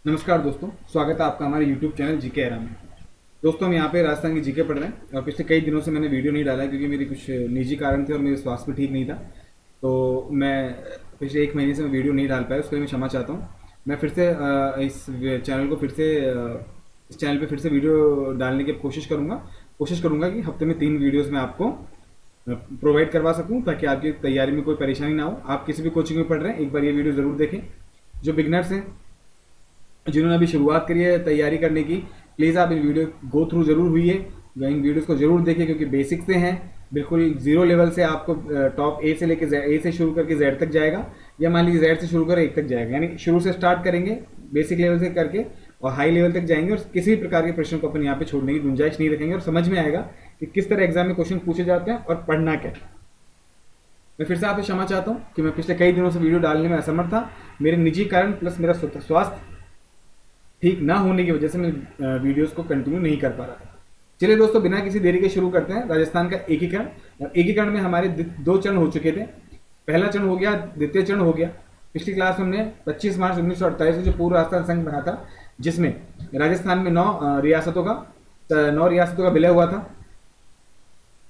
नमस्कार दोस्तों, स्वागत है आपका हमारे YouTube चैनल जीके एरा में। दोस्तों, हम यहाँ पे राजस्थान की जीके पढ़ रहे हैं और पिछले कई दिनों से मैंने वीडियो नहीं डाला है क्योंकि मेरी कुछ निजी कारण थे और मेरे स्वास्थ्य भी ठीक नहीं था। तो मैं पिछले एक महीने से मैं वीडियो नहीं डाल पाया, उसके लिए मैं क्षमा चाहता हूँ। मैं फिर से इस चैनल को फिर से इस चैनल पे फिर से वीडियो डालने की कोशिश करूँगा कि हफ्ते में 3 वीडियोज़ मैं आपको प्रोवाइड करवा सकूँ ताकि आपकी तैयारी में कोई परेशानी ना हो। आप किसी भी कोचिंग में पढ़ रहे हैं, एक बार ये वीडियो ज़रूर देखें। जो बिगनर्स हैं, जिन्होंने अभी शुरुआत करी है तैयारी करने की, प्लीज़ आप इन वीडियो गो थ्रू ज़रूर हुई है, इन वीडियोस को ज़रूर देखें क्योंकि बेसिक से हैं। बिल्कुल जीरो लेवल से आपको टॉप ए से लेकर ए से शुरू करके जेड तक जाएगा, या मान लीजिए जेड से शुरू कर एक तक जाएगा। यानी शुरू से स्टार्ट करेंगे बेसिक लेवल से करके और हाई लेवल तक जाएंगे और किसी भी प्रकार के प्रश्न को अपन यहाँ पे छोड़ने की गुंजाइश नहीं रखेंगे और समझ में आएगा कि किस तरह एग्जाम में क्वेश्चन पूछे जाते हैं और पढ़ना क्या है। मैं फिर से आपसे क्षमा चाहता हूँ कि मैं पिछले कई दिनों से वीडियो डालने में असमर्थ था। मेरे निजी कारण प्लस मेरा स्वास्थ्य ठीक ना होने की वजह से मैं वीडियोस को कंटिन्यू नहीं कर पा रहा था। चलिए दोस्तों, बिना किसी देरी के शुरू करते हैं राजस्थान का एकीकरण। और एकीकरण में हमारे 2 चरण हो चुके थे। पहला चरण हो गया, द्वितीय चरण हो गया। पिछली क्लास में हमने 25 मार्च 1948 को जो पूर्व राजस्थान संघ बना था, जिसमें राजस्थान में 9 रियासतों का विलय हुआ था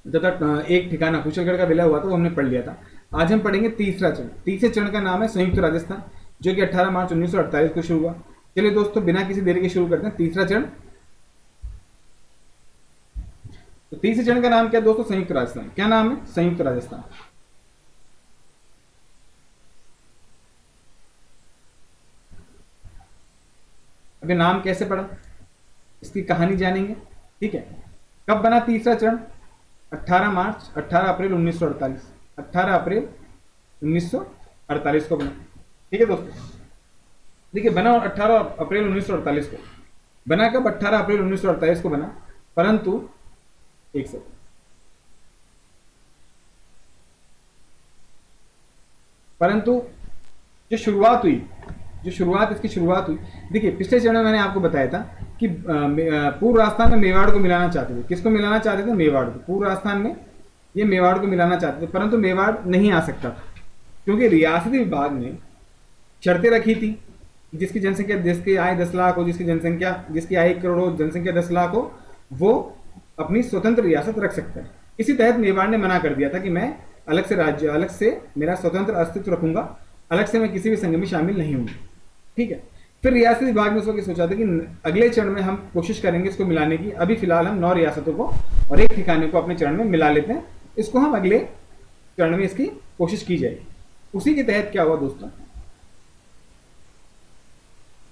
तथा एक ठिकाना कुशलगढ़ का विलय हुआ था, वो हमने पढ़ लिया था। आज हम पढ़ेंगे तीसरा चरण। तीसरे चरण का नाम है संयुक्त राजस्थान, जो कि 18 मार्च 1948 को शुरू हुआ। चलिए दोस्तों, बिना किसी देरी के शुरू करते हैं तीसरा चरण। तो तीसरे चरण का नाम क्या है दोस्तों? संयुक्त राजस्थान। क्या नाम है? संयुक्त राजस्थान। अभी नाम कैसे पड़ा, इसकी कहानी जानेंगे। ठीक है। कब बना तीसरा चरण? 18 अप्रैल 1948। 18 अप्रैल 1948 को बना। ठीक है दोस्तों, देखिए बना 18 अप्रैल 1948 को बना। कब? 18 अप्रैल 1948 को बना। परंतु एक सेकंड, परंतु इसकी शुरुआत हुई। देखिए पिछले चरण में मैंने आपको बताया था कि पूर्व राजस्थान में मेवाड़ को मिलाना चाहते थे। किसको मिलाना चाहते थे? मेवाड़ को। पूर्व राजस्थान में ये मेवाड़ को मिलाना चाहते थे, परंतु मेवाड़ नहीं आ सकता था क्योंकि रियासती विभाग ने शर्तें रखी थी। जिसकी जनसंख्या, जिसकी आय 10 लाख हो, जिसकी आय 1 करोड़ हो, जनसंख्या 10 लाख हो, वो अपनी स्वतंत्र रियासत रख सकता है। इसी तहत मेवाड़ ने मना कर दिया था कि मैं अलग से मेरा स्वतंत्र अस्तित्व रखूंगा, अलग से मैं किसी भी संघ में शामिल नहीं हूँ। ठीक है। फिर रियासती विभाग ने उस वक्त सोचा था कि अगले चरण में हम कोशिश करेंगे इसको मिलाने की। अभी फिलहाल हम 9 रियासतों को और एक ठिकाने को अपने चरण में मिला लेते हैं। इसको हम अगले चरण में इसकी कोशिश की जाएगी। उसी के तहत क्या हुआ दोस्तों?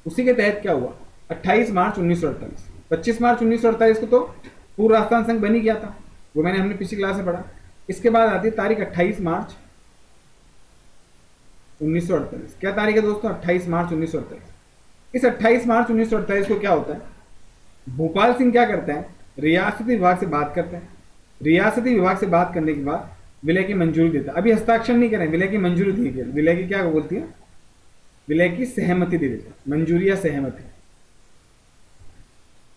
उसी के तहत क्या हुआ? 28 मार्च 1948, 25 मार्च 1948 को तो पूर्व राजस्थान संघ बन ही गया था, वो हमने पिछली क्लास में पढ़ा। इसके बाद आती है तारीख 28 मार्च 1948। क्या तारीख है दोस्तों? 28 मार्च 1948। इस 28 मार्च 1948 को क्या होता है? भोपाल सिंह क्या करता है? रियासती विभाग से बात करते हैं। रियासती विभाग से बात करने के बाद विलय की मंजूरी देता है। अभी हस्ताक्षर नहीं करें, विलय की मंजूरी दी गई। विलय की क्या बोलती है? विलय की सहमति दे देता है, मंजूरी या सहमति।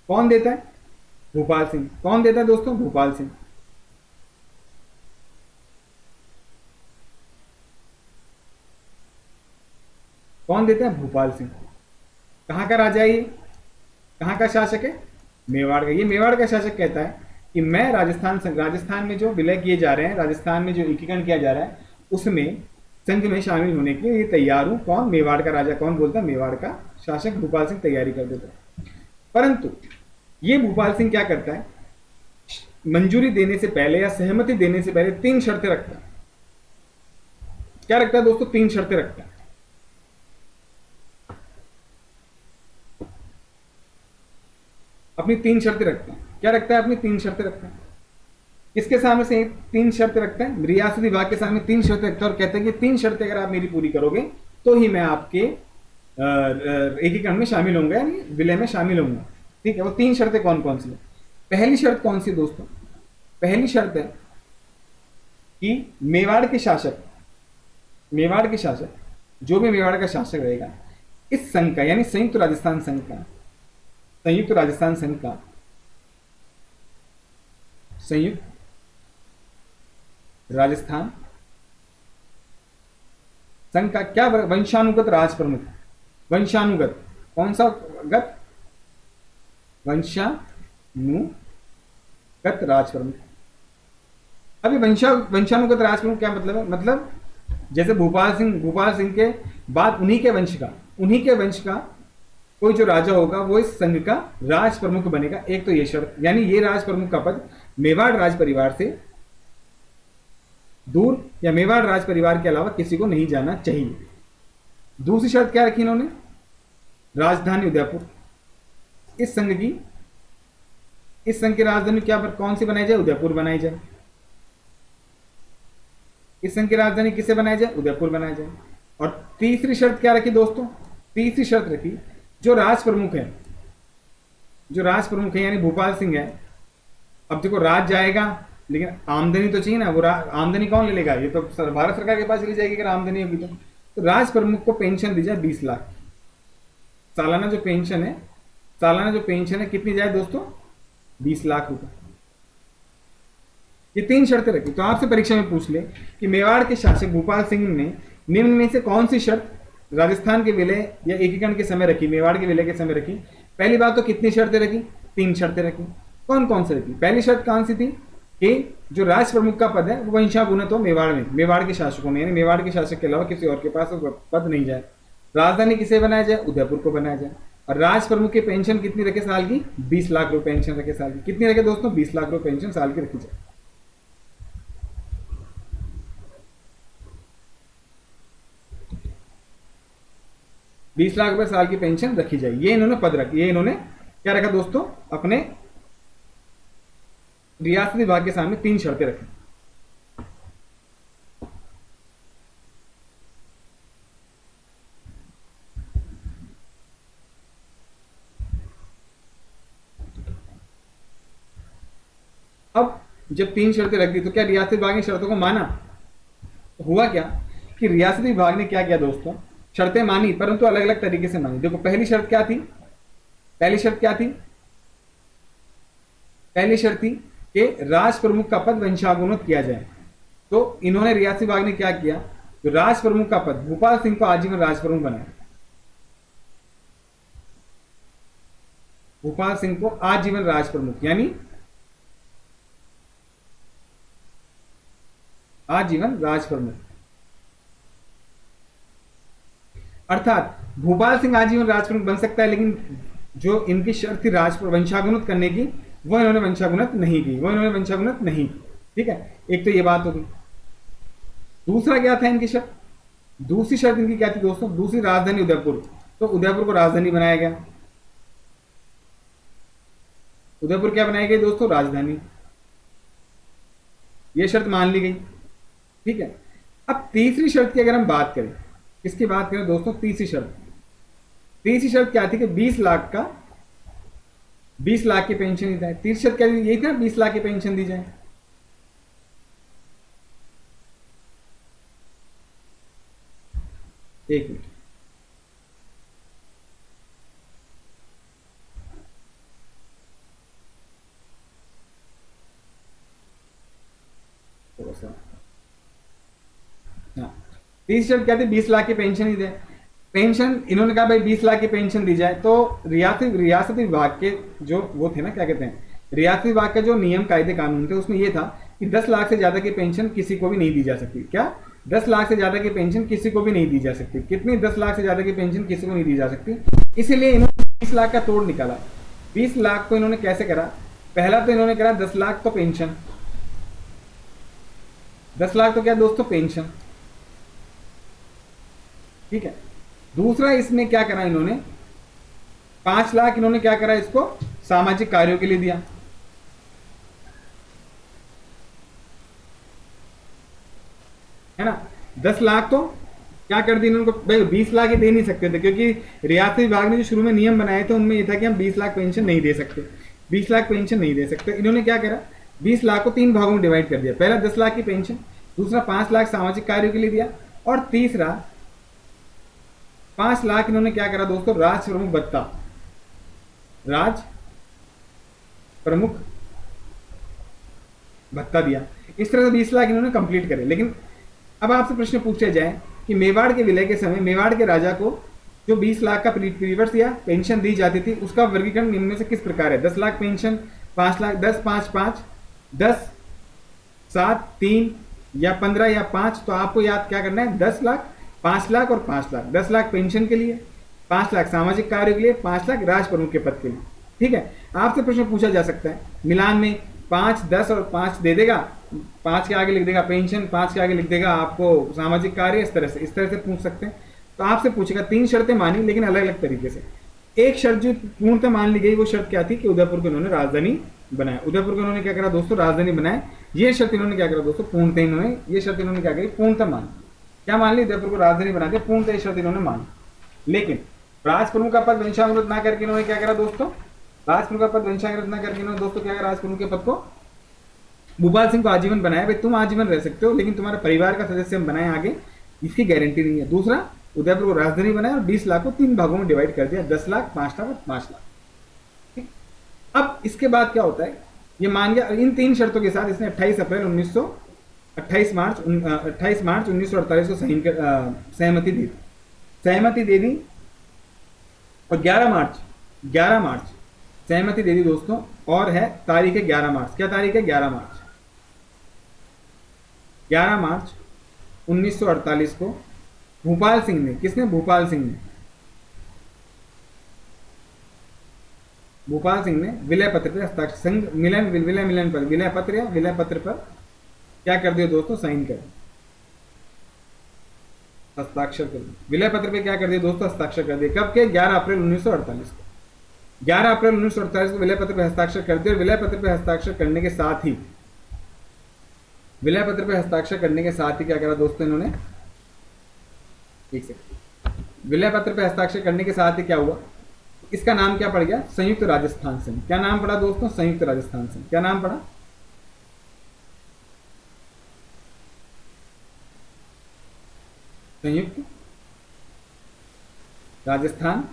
कौन देता है? भोपाल सिंह। कौन देता है दोस्तों? भोपाल सिंह। कौन देता है? भोपाल सिंह। कहां का राजा है ये? कहां का शासक है? मेवाड़ का। ये मेवाड़ का शासक कहता है कि मैं राजस्थान में जो विलय किए जा रहे हैं, राजस्थान में जो एकीकरण किया जा रहा है, उसमें संघ में शामिल होने के लिए तैयार हूं। कौन? मेवाड़ का राजा। कौन बोलता है? मेवाड़ का शासक भोपाल सिंह तैयारी कर देता है। परंतु ये भोपाल सिंह क्या करता है? मंजूरी देने से पहले या सहमति देने से पहले 3 शर्तें रखता है। क्या रखता है दोस्तों? 3 शर्तें रखता है। अपनी 3 शर्तें रखता है। क्या रखता है? अपनी 3 शर्तें रखता है। किसके सामने से 3 शर्तें रखता है? रियासती विभाग के सामने 3 शर्तें रखता है और कहता है कि 3 शर्तें अगर आप मेरी पूरी करोगे तो ही मैं आपके एकीकरण में शामिल होऊंगा, यानी विलय में शामिल होऊंगा। ठीक है। वो 3 शर्तें कौन कौन सी है? पहली शर्त कौन सी दोस्तों? पहली शर्त है कि मेवाड़ के शासक, जो भी मेवाड़ का शासक रहेगा, इस संघ का यानी संयुक्त राजस्थान संघ का क्या वंशानुगत राज प्रमुख, वंशानुगत, कौन सा गत, वंशानुगत राज प्रमुख। अभी वंशानुगत राज प्रमुख क्या मतलब है, मतलब जैसे भूपाल सिंह के बाद उन्हीं के वंश का कोई जो राजा होगा वो इस संघ का राज प्रमुख बनेगा। एक तो ये शर्त, यानी ये राज प्रमुख का पद मेवाड़ राज परिवार से दूर या मेवाड़ राज परिवार के अलावा किसी को नहीं जाना चाहिए। दूसरी शर्त क्या रखी इन्होंने, राजधानी उदयपुर। इस संघ की राजधानी क्या कौन सी बनाई जाए, उदयपुर बनाई जाए। इस संघ की राजधानी किसे बनाई जाए, उदयपुर बनाई जाए। और तीसरी शर्त क्या रखी दोस्तों, तीसरी शर्त रखी जो राज प्रमुख है यानी भूपाल सिंह है। अब देखो राज जाएगा लेकिन आमदनी तो चाहिए ना, वो आमदनी कौन ले लेगा, ये तो भारत सरकार के पास चली जाएगी अगर आमदनी होगी तो राज प्रमुख को पेंशन दी जाए 20 लाख। सालाना जो पेंशन है कितनी जाए दोस्तों, 20 लाख रुपए। ये 3 शर्तें रखी। तो आपसे परीक्षा में पूछ ले कि मेवाड़ के शासक भूपाल सिंह ने निम्न में से कौन सी शर्त राजस्थान के विलय या एकीकरण के समय रखी, मेवाड़ के विलय के समय रखी। पहली बात तो कितनी शर्तें रखी, 3 शर्तें रखी। कौन कौन सी रखी, पहली शर्त कौन सी थी कि जो राज प्रमुख का पद है वो वंशानुगत हो मेवाड़ में, मेवाड़ के शासकों में, यानी मेवाड़ के शासक के अलावा किसी और के पास वो पद नहीं जाए। राजधानी किसे बनाया जाए, उदयपुर को बनाया जाए। और राज प्रमुख की पेंशन कितनी रखे साल की, 20 लाख रुपए पेंशन रखे साल की। कितनी रखे दोस्तों, 20 लाख रुपए पेंशन साल की रखी जाए। बीस लाख रुपए साल की पेंशन रखी जाए, ये इन्होंने पद रखी। ये इन्होंने क्या रखा दोस्तों, अपने रियासती विभाग के सामने 3 शर्तें रखी। अब जब 3 शर्तें रख दी तो क्या रियासती विभाग ने शर्तों को माना, तो हुआ क्या कि रियासती विभाग ने क्या किया दोस्तों, शर्तें मानी परंतु अलग अलग तरीके से मानी। देखो पहली शर्त क्या थी, पहली शर्त थी कि राज प्रमुख का पद वंशानुगत किया जाए। तो इन्होंने रियासती विभाग ने क्या किया, तो राज प्रमुख का पद भूपाल सिंह को आजीवन राज प्रमुख बनाया। भूपाल सिंह को आजीवन राज प्रमुख यानी आजीवन राज प्रमुख, अर्थात भूपाल सिंह आजीवन राज प्रमुख बन सकता है, लेकिन जो इनकी शर्त थी वंशानुगत करने की वो इन्होंने वंशानुगत नहीं की। ठीक है, एक तो ये बात होगी। दूसरा क्या था इनकी शर्त, दूसरी शर्त इनकी क्या थी दोस्तों, दूसरी राजधानी उदयपुर। तो उदयपुर को राजधानी बनाया गया। उदयपुर क्या बनाई गई दोस्तों, राजधानी। ये शर्त मान ली गई। ठीक है, अब तीसरी शर्त की अगर हम बात करें, किसकी बात करें दोस्तों, तीसरी शर्त क्या थी कि 20 लाख की पेंशन दी जाए। तीसरी शर्त क्या थी, यही था 20 लाख की पेंशन दी जाए। एक मिनट, थोड़ा सा, हाँ, तीसरी शर्त क्या थी, 20 लाख की पेंशन दी जाए। पेंशन इन्होंने कहा भाई 20 लाख की पेंशन दी जाए। तो रियासती विभाग के जो वो थे ना, क्या कहते हैं, रियासती विभाग का जो नियम कायदे कानून थे उसमें यह था कि 10 लाख से ज्यादा की पेंशन किसी को भी नहीं दी जा सकती। क्या, 10 लाख से ज्यादा की पेंशन किसी को भी नहीं दी जा सकती। कितनी, 10 लाख से ज्यादा की पेंशन किसी को नहीं दी जा सकती। इसीलिए इन्होंने 20 लाख का तोड़ निकाला। 20 लाख को इन्होंने कैसे करा, पहला तो इन्होंने करा 10 लाख तो पेंशन, 10 लाख तो क्या दोस्तों, पेंशन। ठीक है, दूसरा इसमें क्या करा इन्होंने, 5 लाख इन्होंने क्या करा, इसको सामाजिक कार्यों के लिए दिया। है ना, 10 लाख तो क्या कर दी इन्होंने, भाई 20 लाख ही दे नहीं सकते थे, क्योंकि रियासती विभाग ने जो शुरू में नियम बनाए थे उनमें यह था कि हम 20 लाख पेंशन नहीं दे सकते, 20 लाख पेंशन नहीं दे सकते। इन्होंने क्या करा, 20 लाख को 3 भागों में डिवाइड कर दिया। पहला 10 लाख की पेंशन, दूसरा 5 लाख सामाजिक कार्यों के लिए दिया, और तीसरा 5 लाख इन्होंने क्या करा दोस्तों, राज प्रमुख भत्ता, राज प्रमुख भत्ता दिया। इस तरह से 20 लाख इन्होंने कंप्लीट करे। लेकिन अब आपसे प्रश्न पूछा जाए कि मेवाड़ के विलय के समय मेवाड़ के राजा को जो 20 लाख का प्रीवर्स या पेंशन दी जाती थी उसका वर्गीकरण निम्न में से किस प्रकार है? 10 लाख पेंशन, 5 लाख, 10, 5, 5, 10, 7, 3 या 15 या 5। तो आपको याद क्या करना है? 10 लाख, 5 लाख और 5 लाख। 10 लाख पेंशन के लिए, 5 लाख सामाजिक कार्य के लिए, 5 लाख राज प्रमुख के पद के लिए। ठीक है, आपसे प्रश्न पूछा जा सकता है मिलान में 5, 10 और 5 दे देगा, 5 के आगे लिख देगा पेंशन, 5 के आगे लिख देगा आपको सामाजिक कार्य, इस तरह से पूछ सकते हैं। तो आपसे पूछेगा 3 शर्तें मानी लेकिन अलग अलग तरीके से। एक शर्त जो पूर्णतः मान ली गई वो शर्त क्या थी? कि उदयपुर को इन्होंने राजधानी बनाया। उदयपुर को इन्होंने क्या करा दोस्तों? राजधानी बनाया। ये शर्त इन्होंने क्या करा दोस्तों? पूर्णतः इन्होंने ये शर्त इन्होंने क्या करी? पूर्णतः मान क्या मान ली? उदयपुर को राजधानी बना दिया, पूर्णतः ये शर्त इन्होंने मान। लेकिन राज प्रमुख का पद वंशानुगत ना करके इन्होंने क्या करा दोस्तों? राज प्रमुख का पद वंशानुगत ना करके इन्होंने दोस्तों क्या करा? राज प्रमुख के पद को भूपाल सिंह को आजीवन बनाया। भाई तुम आजीवन रह सकते हो लेकिन तुम्हारे परिवार का सदस्य हम बनाए आगे, इसकी गारंटी नहीं है। दूसरा, उदयपुर को राजधानी बनाया और 20 लाख को 3 भागों में डिवाइड कर दिया, 10 लाख, 5 लाख और 5 लाख। ठीक, अब इसके बाद क्या होता है? ये मान गया इन 3 शर्तों के साथ इसने 28 मार्च 1948 को सहमति दी। और 11 मार्च सहमति दे दी दोस्तों। और है तारीख है 11 मार्च। क्या तारीख है? 11 मार्च 1948 को भूपाल सिंह ने, किसने? भूपाल सिंह ने विलय पत्र पर हस्ताक्षर, विलय पत्र पर क्या कर दिया दोस्तों? साइन कर, हस्ताक्षर कर दिए। विलय पत्र पे क्या कर दिया दोस्तों? हस्ताक्षर कर दिए। कब के? 11 अप्रैल 1948 को। 11 अप्रैल 1948 को विलय पत्र पे हस्ताक्षर कर दिए। और विलय पत्र पे हस्ताक्षर करने के साथ ही क्या करा दोस्तों इन्होंने? एक सेकंड, विलय पत्र पे हस्ताक्षर करने के साथ ही क्या हुआ? इसका नाम क्या पड़ गया? संयुक्त राजस्थान संघ। क्या नाम पड़ा दोस्तों? संयुक्त राजस्थान संघ। क्या नाम पड़ा? संयुक्त राजस्थान।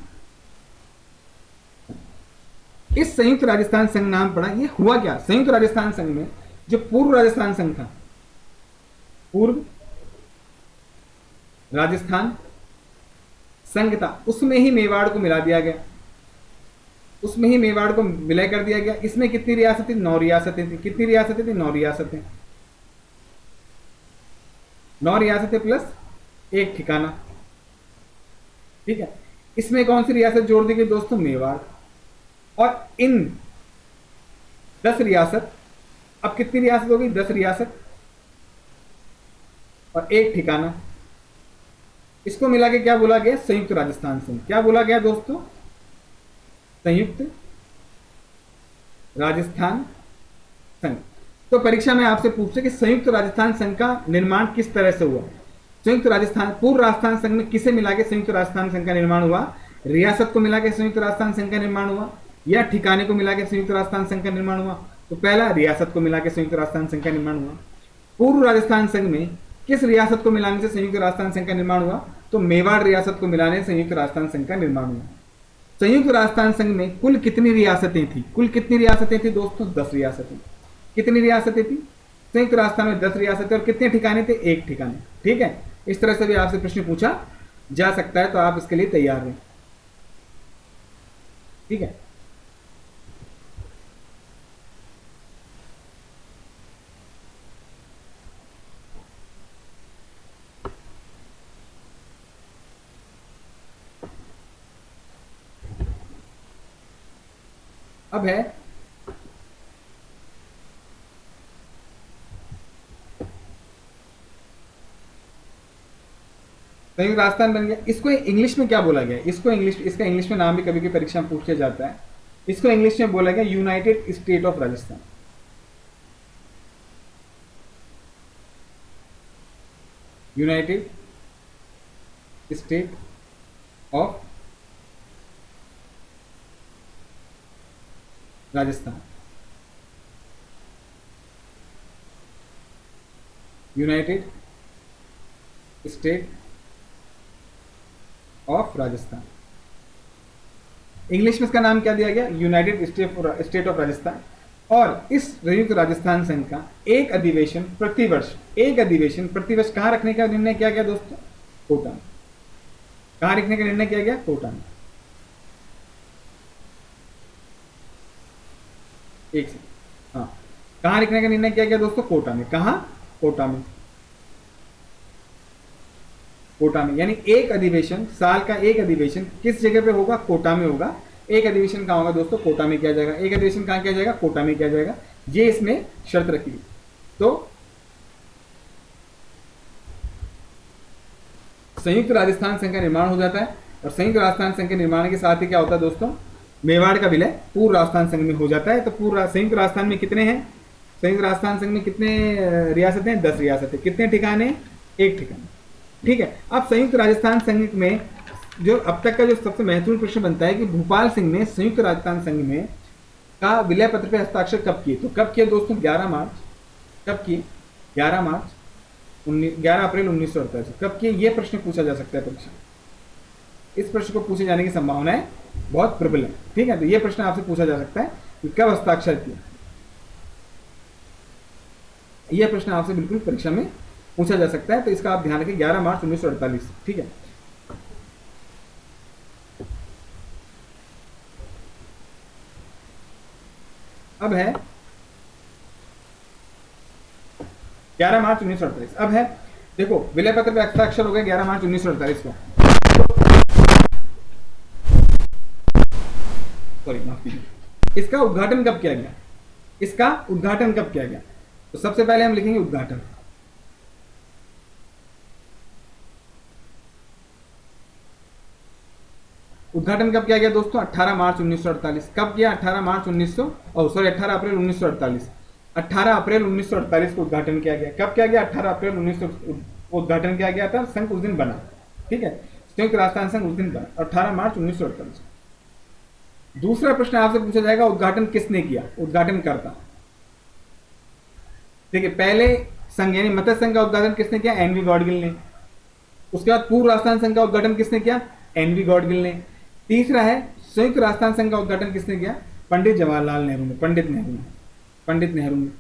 इस संयुक्त राजस्थान संघ नाम पड़ा। ये हुआ क्या? संयुक्त राजस्थान संघ में जो पूर्व राजस्थान संघ था, पूर्व राजस्थान संघ था, उसमें ही मेवाड़ को मिला दिया गया, उसमें ही मेवाड़ को विलय कर दिया गया। इसमें कितनी रियासतें? 9 रियासतें थी। कितनी रियासतें थी? 9 रियासतें। 9 रियासतें प्लस एक ठिकाना। ठीक है, इसमें कौन सी रियासत जोड़ दी गई दोस्तों? मेवाड़। और इन 10 रियासत, अब कितनी रियासत हो गई? 10 रियासत और एक ठिकाना। इसको मिला के क्या बोला गया? संयुक्त राजस्थान संघ। क्या बोला गया दोस्तों? संयुक्त राजस्थान संघ। तो परीक्षा में आपसे पूछते कि संयुक्त राजस्थान संघ का निर्माण किस तरह से हुआ? संयुक्त राजस्थान, पूर्व राजस्थान संघ में किसे मिला के संयुक्त राजस्थान संघ का निर्माण हुआ? रियासत को मिला के संयुक्त राजस्थान संघ का निर्माण हुआ या ठिकाने को मिला के संयुक्त राजस्थान संघ का निर्माण हुआ? तो पहला, रियासत को मिला के संयुक्त राजस्थान संघ का निर्माण हुआ। पूर्व राजस्थान संघ में किस रियासत को मिलाने से संयुक्त राजस्थान संघ का निर्माण हुआ? तो मेवाड़ रियासत को मिलाने से संयुक्त राजस्थान संघ का निर्माण हुआ। संयुक्त राजस्थान संघ में कुल कितनी रियासतें थी? कुल कितनी रियासतें थी दोस्तों? 10 रियासतें। कितनी रियासतें थी? संयुक्त राजस्थान में 10 रियासतें। और कितने ठिकाने थे? एक ठिकाने। ठीक है, इस तरह से भी आपसे प्रश्न पूछा जा सकता है, तो आप इसके लिए तैयार रहें। ठीक है, अब है संयुक्त राजस्थान बन गया। इसको इंग्लिश में क्या बोला गया? इसका इंग्लिश में नाम भी कभी कभी परीक्षा में पूछा जाता है। इसको इंग्लिश में बोला गया United state of Rajasthan. United state of Rajasthan. United state of Rajasthan. English में इसका नाम क्या दिया गया? United state of Rajasthan. और इस संयुक्त राजस्थान संघ का एक अधिवेशन प्रतिवर्ष कहाँ रखने का निर्णय किया गया दोस्तों? कोटा में। कहाँ लिखने का निर्णय किया गया? कोटा में। एक सेकंड, हाँ, कहाँ लिखने का निर्णय किया गया दोस्तों? कोटा में। कहाँ? कोटा में। कोटा में, यानी एक अधिवेशन, साल का एक अधिवेशन किस जगह पे होगा? कोटा में होगा। एक अधिवेशन कहाँ होगा दोस्तों? कोटा में किया जाएगा। एक अधिवेशन कहाँ किया जाएगा? कोटा में किया जाएगा। ये इसमें शर्त रखी गई। तो संयुक्त राजस्थान संघ का निर्माण हो जाता है, और संयुक्त राजस्थान संघ के निर्माण के साथ ही क्या होता है दोस्तों? मेवाड़ का विलय पूर्व राजस्थान संघ में हो जाता है। तो पूर्व संयुक्त राजस्थान में कितने हैं? संयुक्त राजस्थान संघ में कितने रियासतें? 10 रियासतें। कितने ठिकाने? एक ठिकाने। ठीक है। अब संयुक्त राजस्थान संघ में जो अब तक का जो सबसे महत्वपूर्ण प्रश्न बनता है कि भूपाल सिंह ने संयुक्त राजस्थान संघ में का विलय पत्र पे हस्ताक्षर कब किए? तो कब किए दोस्तों? 11 मार्च। कब किए? 11 मार्च 11 अप्रैल 1948। कब किए? ये प्रश्न पूछा जा सकता है परीक्षा। इस प्रश्न को पूछे जाने की संभावनाएं बहुत प्रबल है। ठीक है, तो ये प्रश्न आपसे पूछा जा सकता है कि कब हस्ताक्षर किया। यह प्रश्न आपसे बिल्कुल परीक्षा में पूछा जा सकता है, तो इसका आप ध्यान रखें, 11 मार्च 1948। ठीक है। अब है 11 मार्च 1948। अब है, देखो, विलय पत्र पे हस्ताक्षर हो गया 11 मार्च 1948 को। सॉरी, माफ कीजिए। इसका उद्घाटन कब किया गया? इसका उद्घाटन कब किया गया? तो सबसे पहले हम लिखेंगे उद्घाटन। उद्घाटन कब किया गया दोस्तों? 18 मार्च 1948। कब किया? 18 मार्च 18 अप्रैल 1948। 18 अप्रैल 1948 को उद्घाटन किया गया। कब किया गया? 18 अप्रैल 1900 उद्घाटन किया गया था। संघ उस दिन बना। ठीक है, संयुक्त राजस्थान संघ उस दिन बना, 18 मार्च 1948। दूसरा प्रश्न आपसे पूछा जाएगा, उद्घाटन किसने किया? उद्घाटन करता। देखिए, पहले संघ यानी मत्स्य संघ का उद्घाटन किसने किया? एनवी गॉडगिल ने। उसके बाद पूर्व राजस्थान संघ का उद्घाटन किसने किया? एनवी गॉडगिल ने। तीसरा है संयुक्त राजस्थान संघ का उद्घाटन किसने किया? पंडित जवाहरलाल नेहरू ने। पंडित नेहरू ने।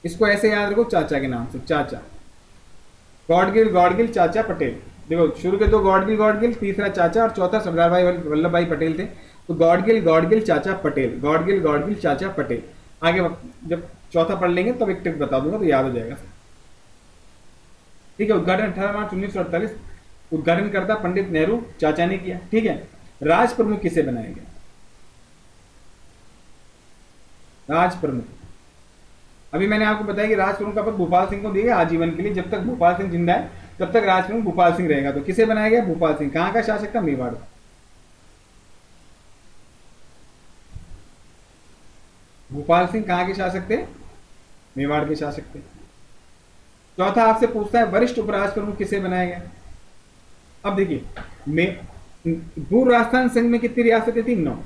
इसको ऐसे याद रखो, चाचा के नाम से, चाचा। गॉडगिल चाचा पटेल। देखो, शुरू के दो गॉडगिल, तीसरा चाचा, और चौथा सरदार भाई वल्लभ भाई पटेल थे। तो गॉडगिल चाचा पटेल। आगे जब चौथा पढ़ लेंगे तब एक ट्रिक बता दूंगा, तो याद हो जाएगा। ठीक है। उद्घाटन 18 मार्च 1948, उद्घाटन करता पंडित नेहरू, चाचा ने किया। ठीक है। राज प्रमुख किसे बनाया गया? राज प्रमुख, अभी मैंने आपको बताया कि राज प्रमुख का पद भूपाल सिंह को दिया आजीवन के लिए। जब तक भूपाल सिंह जिंदा है तब तक राज प्रमुख भूपाल सिंह रहेगा। तो किसे बनाया गया? भूपाल सिंह। कहां का शासक था? मेवाड़। भूपाल सिंह कहां के शासक थे? मेवाड़ के शासक थे। चौथा आपसे पूछता है, वरिष्ठ उपराज प्रमुख किसे बनाया गया? अब देखिए, पूर्व राजस्थान संघ में कितनी रियासतें थी? 9।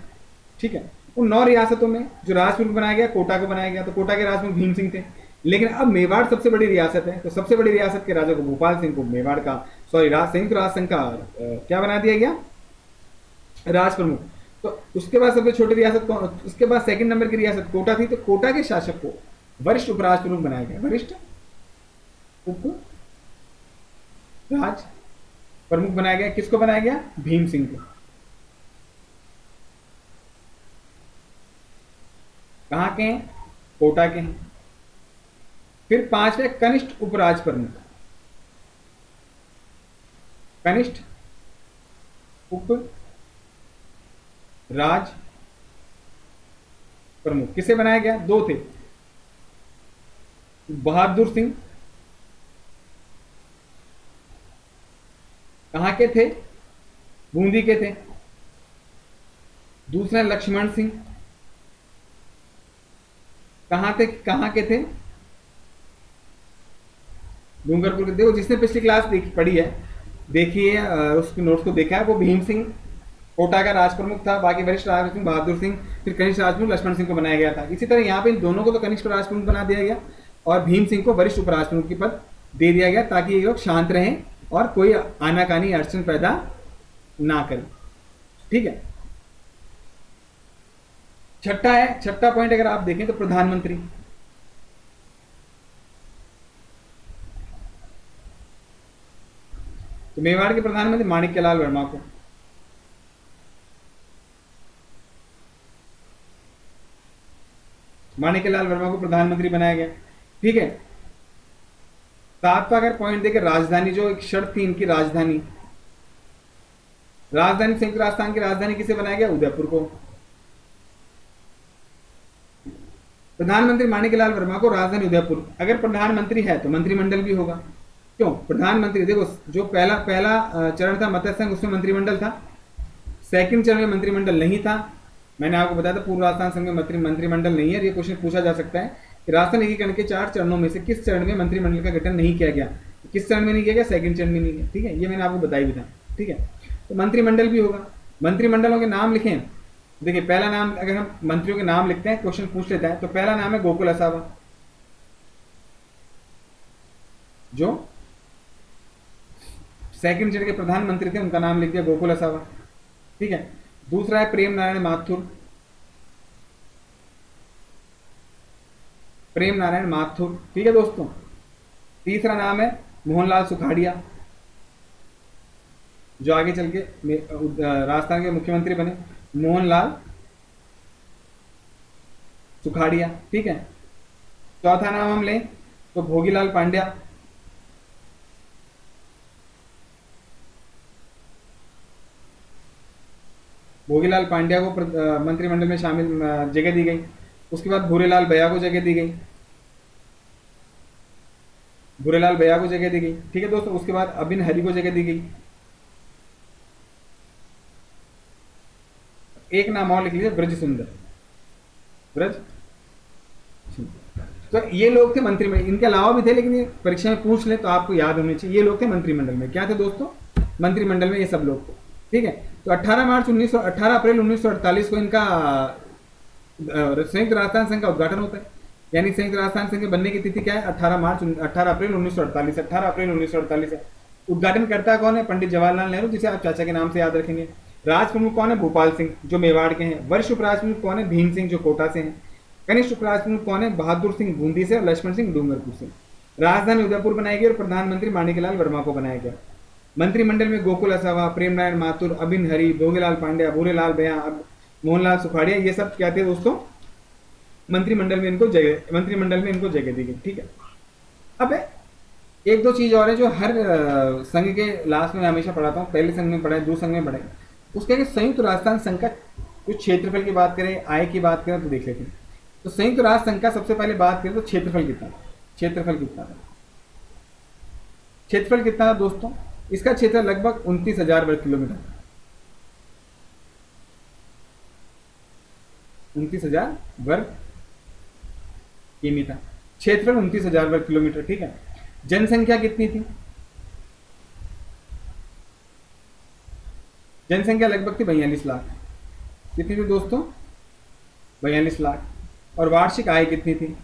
ठीक है। उन 9 रियासतों में जो राज प्रमुख बनाया गया, कोटा को बनाया गया। तो कोटा के राज प्रमुख भीम सिंह थे। लेकिन अब मेवाड़ सबसे बड़ी रियासत है, तो सबसे बड़ी रियासत के राजा को, भूपाल सिंह को, मेवाड़ का संयुक्त राज संघ का क्या बना दिया गया? राज प्रमुख। तो उसके बाद सबसे छोटी रियासत कौन? उसके बाद सेकंड नंबर की रियासत कोटा थी। तो कोटा के शासक को वरिष्ठ उपराज प्रमुख बनाया गया। वरिष्ठ उपराज प्रमुख बनाया गया। किसको बनाया गया? भीम सिंह को। कहां के हैं? कोटा के हैं। फिर पांचवे, कनिष्ठ उपराज प्रमुख। कनिष्ठ उपराज प्रमुख किसे बनाया गया? 2 थे, बहादुर सिंह। कहां के थे? बूंदी के थे। दूसरा लक्ष्मण सिंह। कहां के थे? डूंगरपुर के। देखो, जिसने पिछली क्लास पढ़ी है, देखिए, उसके नोट्स को देखा है, वो भीम सिंह कोटा का राज प्रमुख था। बाकी वरिष्ठ राज प्रमुख बहादुर सिंह, फिर कनिष्ठ राज प्रमुख लक्ष्मण सिंह को बनाया गया था। इसी तरह यहाँ पे इन दोनों को तो कनिष्ठ राज प्रमुख बना दिया गया और भीम सिंह को वरिष्ठ उपराज प्रमुख की पद दे दिया गया, ताकि ये लोग शांत रहें और कोई आनाकानी अड़चन पैदा ना करें। ठीक है। छठा पॉइंट अगर आप देखें तो प्रधानमंत्री। तो मेवाड़ के प्रधानमंत्री माणिक्यलाल वर्मा को, माणिक्यलाल वर्मा को प्रधानमंत्री बनाया गया। ठीक है, सातवां अगर पॉइंट देखे, राजधानी, जो एक शर्त थी इनकी, राजधानी, राजधानी संयुक्त राजस्थान की राजधानी किसे बनाया गया? उदयपुर को। प्रधानमंत्री माणिक्यलाल वर्मा को राजधानी उदयपुर। अगर प्रधानमंत्री है तो मंत्रिमंडल भी होगा। क्यों? प्रधानमंत्री, देखो जो पहला पहला चरण था मत्स्य संघ, उसमें मंत्रिमंडल था। सेकंड चरण में मंत्रिमंडल नहीं था। मैंने आपको बताया था पूर्व राजस्थान संघ में मंत्रिमंडल नहीं है। ये क्वेश्चन पूछा जा सकता है कि राजस्थान एकीकरण के 4 चरणों में से किस चरण में मंत्रिमंडल का गठन नहीं किया गया? किस चरण में नहीं किया गया? सेकंड चरण में नहीं किया। ठीक है, ये मैंने आपको बताया भी था। ठीक है, तो मंत्रिमंडल भी होगा। मंत्रिमंडलों के नाम लिखें। देखिए, पहला नाम, अगर हम मंत्रियों के नाम लिखते हैं, क्वेश्चन पूछ लेता है, तो पहला नाम है गोकुल असावा, जो सेकंड चरण के प्रधानमंत्री थे, उनका नाम लिख दिया गोकुल असावा। ठीक है, दूसरा है प्रेम नारायण माथुर, प्रेम नारायण माथुर। ठीक है दोस्तों, तीसरा नाम है मोहनलाल सुखाड़िया, जो आगे चल के राजस्थान के मुख्यमंत्री बने, मोहनलाल सुखाड़िया। ठीक है, चौथा नाम हम लें तो भोगीलाल पांड्या, भोगीलाल पांड्या को मंत्रिमंडल में शामिल जगह दी गई। उसके बाद भूरेलाल बया को जगह दी गई, भूरेलाल बया को जगह दी गई। ठीक है दोस्तों, उसके बाद अबिन हरि को जगह दी गई। एक नाम और लिख लीजिए, ब्रज सुंदर, ब्रज। तो ये लोग थे मंत्रिमंडल। इनके अलावा भी थे, लेकिन ये परीक्षा में पूछ ले तो आपको याद होने चाहिए। ये लोग थे मंत्रिमंडल में। क्या थे दोस्तों? मंत्रिमंडल में ये सब लोग थे। ठीक है, तो 18 अप्रैल 1948 को इनका संयुक्त राजस्थान संघ का उद्घाटन होता है। यानी संयुक्त राजस्थान संघ के बनने की तिथि क्या है? 18 अप्रैल 1948, 18 अप्रैल 1948 है। उद्घाटन करता कौन है? पंडित जवाहरलाल नेहरू, जिसे आप चाचा के नाम से याद रखेंगे। राज प्रमुख कौन है? भोपाल सिंह, जो मेवाड़ के हैं। वरिष्ठ उपराज प्रमुख कौन है? भीम सिंह, जो कोटा से हैं। कनिष्ठ उपराज प्रमुख कौन है? बहादुर सिंह, बूंदी से, और लक्ष्मण सिंह, डूंगरपुर से। राजधानी उदयपुर बनाई गई और प्रधानमंत्री माणिक्यलाल वर्मा को बनाया गया। मंत्रिमंडल में गोकुल असावा, प्रेम नारायण माथुर, अबिन हरि, भोगीलाल पांड्या, भूरेलाल बया, मोहनलाल सुखाड़िया, ये सब क्या थे दोस्तों? मंत्रिमंडल में इनको जगह दी गई। ठीक है, अब एक दो चीज और है जो हर संघ के लास्ट में हमेशा पढ़ाता हूँ। पहले संघ में पढ़ाए, दूसरे संघ में पढ़ाए। उसके आगे संयुक्त राजस्थान संघ का कुछ क्षेत्रफल की बात करें, आय की बात करें, तो देख लेते हैं। तो संयुक्त राष्ट्र संघ का सबसे पहले बात करें तो क्षेत्रफल कितना था? क्षेत्रफल कितना था दोस्तों? इसका क्षेत्र लगभग 29,000 वर्ग किलोमीटर था। 29,000 वर्ग किमी था क्षेत्रफल, 29,000 वर्ग किलोमीटर। ठीक है, जनसंख्या कितनी थी? जनसंख्या लगभग थी 42 लाख। कितनी थी दोस्तों? 42 लाख। और वार्षिक आय कितनी थी?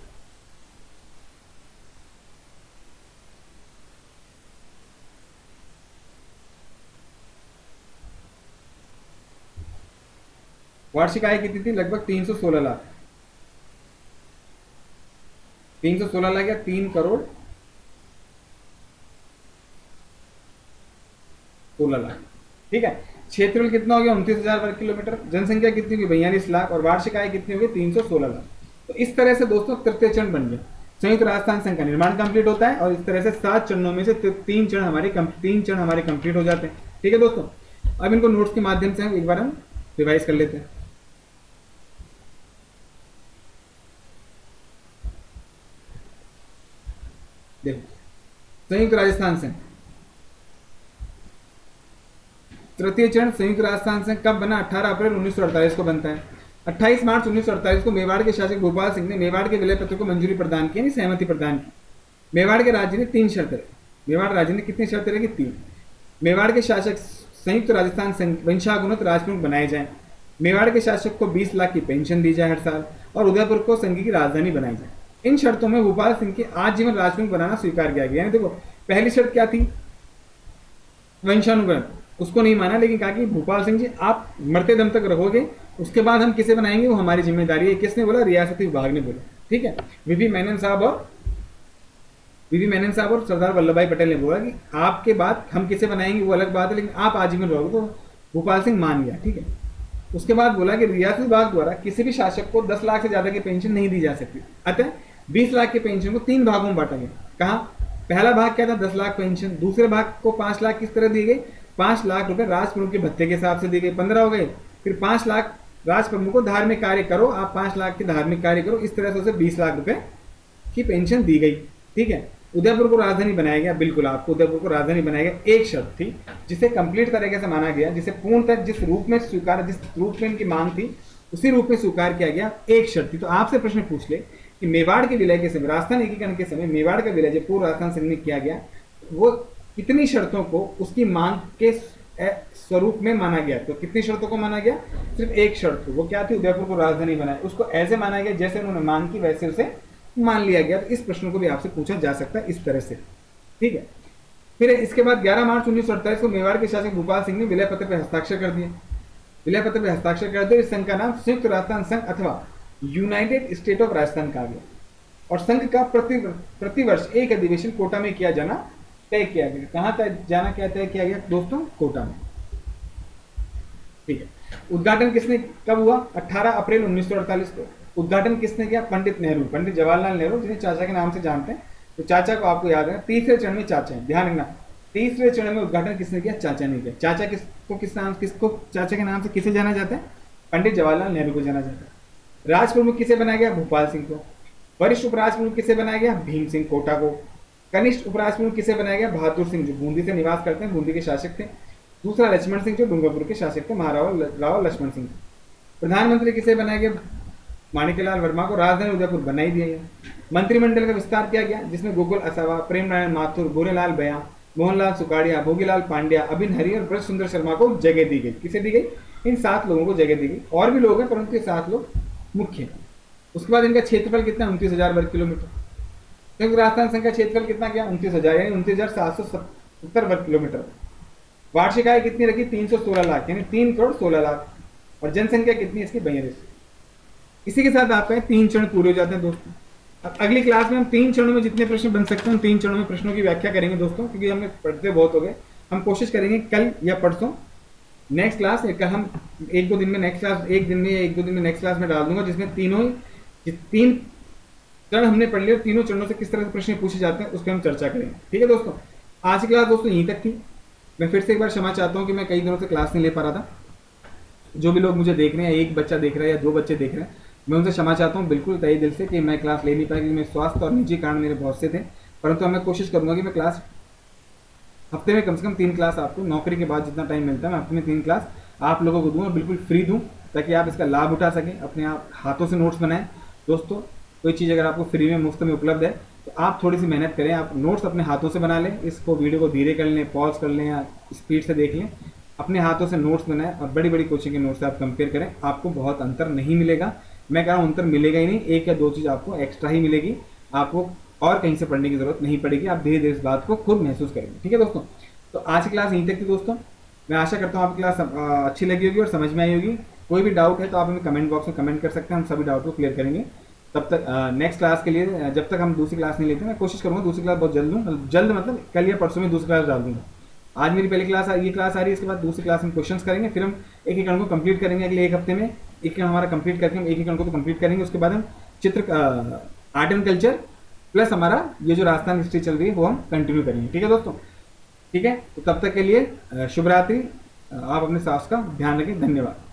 वार्षिक आय कितनी थी? लगभग 316 लाख। 316 लाख या 3 करोड़ 16 लाख। ठीक है, क्षेत्रफल कितना हो गया? 29,000 वर्ग किलोमीटर। जनसंख्या कितनी होगी? 42 लाख। और वार्षिक आय कितनी होगी? 316 लाख। तो इस तरह से दोस्तों तृतीय चरण बन गया। संयुक्त राजस्थान संघ का निर्माण कंप्लीट होता है और इस तरह से 7 चरणों में से 3 चरण हमारे कंप्लीट हो जाते हैं। ठीक है दोस्तों, अब इनको नोट्स के माध्यम से एक बार हम रिवाइज कर लेते हैं। देखो, संयुक्त राजस्थान संघ, तृतीय चरण संयुक्त राजस्थान संघ कब बना? 18 अप्रैल 1948 को बनता है। 28 मार्च 1948 को मेवाड़ के शासक भोपाल सिंह ने मेवाड़ के विलय पत्र को मंजूरी प्रदान की, यानी सहमति प्रदान की। मेवाड़ के राज्य ने 3 शर्तें रखी। मेवाड़ राज्य ने कितनी शर्तें रखी? 3। मेवाड़ के शासक संयुक्त राजस्थान संघ वंशागुणत राजप्रमुख बनाए जाए, मेवाड़ के शासक को 20 लाख की पेंशन दी जाए हर साल, और उदयपुर को संघ की राजधानी बनाई जाए। इन शर्तों में भोपाल सिंह के आजीवन राजप्रमुख बनाना स्वीकार किया गया। यानी देखो, पहली शर्त क्या थी? वंशानुगणन, उसको नहीं माना, लेकिन कहा कि भोपाल सिंह जी आप मरते दम तक रहोगे, उसके बाद हम किसे बनाएंगे वो हमारी जिम्मेदारी है। किसने बोला? रियासती विभाग ने बोला। ठीक है, वीपी मेनन साहब और बीवी मेनन साहब और सरदार वल्लभ भाई पटेल ने बोला कि आपके बाद हम किसे बनाएंगे वो अलग बात है, लेकिन आप आजीवन रहोगे। तो भोपाल सिंह मान गया, ठीक है। उसके बाद बोला कि रियासत विभाग द्वारा किसी भी शासक को 10 लाख से ज्यादा की पेंशन नहीं दी जा सकती, अतः 20 लाख की पेंशन को 3 भागों में बांटा गया। कहा, पहला भाग क्या था, 10 लाख पेंशन। दूसरे भाग को 5 लाख किस तरह दी गई, 5 लाख रुपए राज प्रमुख के भत्ते के हिसाब से दी गई, 15 हो गए। फिर 5 लाख राज प्रमुख को धार्मिक कार्य करो, आप 5 लाख के धार्मिक कार्य करो, इस तरह से उसे 20 लाख रुपए की पेंशन दी गई, ठीक है। उदयपुर को राजधानी बनाया गया, बिल्कुल आपको उदयपुर को राजधानी बनाया गया। एक शर्त थी जिसे कंप्लीट तरीके से माना गया, जिसे पूर्णतः जिस रूप में स्वीकार, जिस रूप में इनकी मांग थी उसी रूप में स्वीकार किया गया। एक शर्त थी। तो आपसे प्रश्न पूछ ले कि मेवाड़ के विलय के समय, राजस्थान एकीकरण के समय मेवाड़ का विलय जब पूर्व राजस्थान संघ में किया गया, वो कितनी शर्तों को उसकी मांग के स्वरूप में माना गया। तो कितनी शर्तों को माना गया, सिर्फ एक शर्त। वो क्या थी, उदयपुर को राजधानी बनाए, उसको ऐसे माना गया जैसे उन्होंने मांग की वैसे उसे मान लिया गया। तो इस प्रश्न को भी आपसे पूछा जा सकता है इस तरह से, ठीक है। फिर इसके बाद 11 मार्च 1948 को मेवाड़ के शासक भूपाल सिंह ने विलय पत्र पर हस्ताक्षर कर दिए। विलय पत्र पर हस्ताक्षर कर दिए। इस संघ का नाम संयुक्त राजस्थान संघ अथवा यूनाइटेड स्टेट ऑफ राजस्थान कहा गया, और संघ का प्रतिवर्ष एक अधिवेशन कोटा में किया जाना तय किया गया। कहां तय जाना क्या तय किया गया दोस्तों, कोटा में, ठीक है। उद्घाटन किसने कब हुआ, 18 अप्रैल 1948 को। उद्घाटन किसने किया, पंडित नेहरू, पंडित जवाहरलाल नेहरू, जिन्हें चाचा के नाम से जानते हैं। तो चाचा को आपको याद है, तीसरे चरण में चाचा है, ध्यान रखना। तीसरे चरण में उद्घाटन किसने किया, चाचा ने किया। चाचा किसको चाचा के नाम से किसे जाना जाता है, पंडित जवाहरलाल नेहरू को जाना जाता है। राज प्रमुख किसे बनाया गया, भोपाल सिंह को। वरिष्ठ उपराज प्रमुख किसे बनाया गया, भीम सिंह कोटा को। कनिष्ठ उपराज प्रमुख किसे बनाया गया, बहादुर सिंह, जो बूंदी से निवास करते हैं, बूंदी के शासक थे। दूसरा लक्ष्मण सिंह, जो डूंगरपुर के शासक थे, महाराव लक्ष्मण सिंह। प्रधानमंत्री किसे बनाया गया, माणिक्यलाल वर्मा को। राजधानी उदयपुर बना ही दिया गया। मंत्रिमंडल का विस्तार किया गया, जिसमें गोकुल असावा, प्रेम नारायण माथुर, गोरेलाल बया, मोहनलाल सुकाड़िया, भोगीलाल पांड्या, अभिन हरि और ब्रज सुंदर शर्मा को जगह दी गई। किसे दी गई, इन 7 लोगों को जगह दी गई। और भी लोग हैं परंतु ये 7 लोग मुख्य हैं। उसके बाद इनका क्षेत्रफल कितना, 29,000 वर्ग किलोमीटर। संयुक्त राजस्थान संघ का क्षेत्रफल कितना गया, 29,000 यानी 29,770 वर्ग किलोमीटर। वार्षिक आय कितनी रखी, 316 लाख यानी 3 करोड़ 16 लाख। और जनसंख्या कितनी इसकी, 42। इसी के साथ आपका 3 चरण पूरे हो जाते हैं दोस्तों। अब अगली क्लास में हम 3 चरणों में जितने प्रश्न बन सकते हैं 3 चरणों में प्रश्नों की व्याख्या करेंगे दोस्तों, क्योंकि हमने पढ़ते बहुत हो गए। हम कोशिश करेंगे कल या परसों नेक्स्ट क्लास, कल हम 1-2 दिन में नेक्स्ट क्लास, एक दिन में या 1-2 दिन में नेक्स्ट क्लास में डाल दूंगा, जिसमें 3 चरण हमने पढ़ लिए, तीनों चरणों से किस तरह से प्रश्न पूछे जाते हैं उस पर हम चर्चा करेंगे, ठीक है दोस्तों। आज की क्लास दोस्तों यहीं तक थी। मैं फिर से एक बार क्षमा चाहता हूँ कि मैं कई दिनों से क्लास नहीं ले पा रहा था। जो भी लोग मुझे देख रहे हैं, एक बच्चा देख रहा है या 2 बच्चे देख रहे हैं, मैं उनसे क्षमा चाहता हूँ बिल्कुल तहे दिल से कि मैं क्लास ले नहीं पाया, क्योंकि मेरे स्वास्थ्य और निजी कारण मेरे बहुत से थे। परंतु मैं कोशिश करूँगा कि मैं क्लास हफ्ते में कम से कम 3 क्लास, आपको नौकरी के बाद जितना टाइम मिलता है मैं हफ्ते में 3 क्लास आप लोगों को दूँ और बिल्कुल फ्री दूँ, ताकि आप इसका लाभ उठा सकें, अपने आप हाथों से नोट्स बनाएं। दोस्तों कोई चीज़ अगर आपको फ्री में मुफ्त में उपलब्ध है तो आप थोड़ी सी मेहनत करें, आप नोट्स अपने हाथों से बना लें, इसको वीडियो को धीरे कर लें, पॉज कर लें या स्पीड से देख लें, अपने हाथों से नोट्स बनाएं और बड़ी बड़ी कोचिंग के नोट्स से आप कंपेयर करें। आपको बहुत अंतर नहीं मिलेगा, मैं कह रहा हूँ अंतर मिलेगा ही नहीं, 1 या 2 चीज़ आपको एक्स्ट्रा ही मिलेगी, आपको और कहीं से पढ़ने की जरूरत नहीं पड़ेगी, आप धीरे धीरे इस बात को खुद महसूस करेंगे, ठीक है दोस्तों। तो आज की क्लास यहीं तक थी दोस्तों। मैं आशा करता हूँ आपकी क्लास अच्छी लगी होगी और समझ में आई होगी। कोई भी डाउट है तो आप हमें कमेंट बॉक्स में कमेंट कर सकते हैं, हम सभी डाउट को क्लियर करेंगे। तब तक नेक्स्ट क्लास के लिए, जब तक हम दूसरी क्लास नहीं लेते, मैं कोशिश करूँगा दूसरी क्लास बहुत जल्द मतलब कल या परसों में दूसरी क्लास डाल दूँगा। आज मेरी पहली क्लास ये क्लास आ रही है, इसके बाद दूसरी क्लास में क्वेश्चंस करेंगे, फिर हम एक एकड़ को कंप्लीट करेंगे अगले 1 हफ्ते में। एक एकड़ हमारा कंप्लीट करके हम एक एकड़ को तो कंप्लीट करेंगे, उसके बाद हम चित्र आर्ट एंड कल्चर प्लस हमारा ये जो राजस्थान हिस्ट्री चल रही है वो हम कंटिन्यू करेंगे, ठीक है दोस्तों। ठीक है, तो तब तक के लिए शुभ रात्रि। आप अपने स्वास्थ्य का ध्यान रखें। धन्यवाद।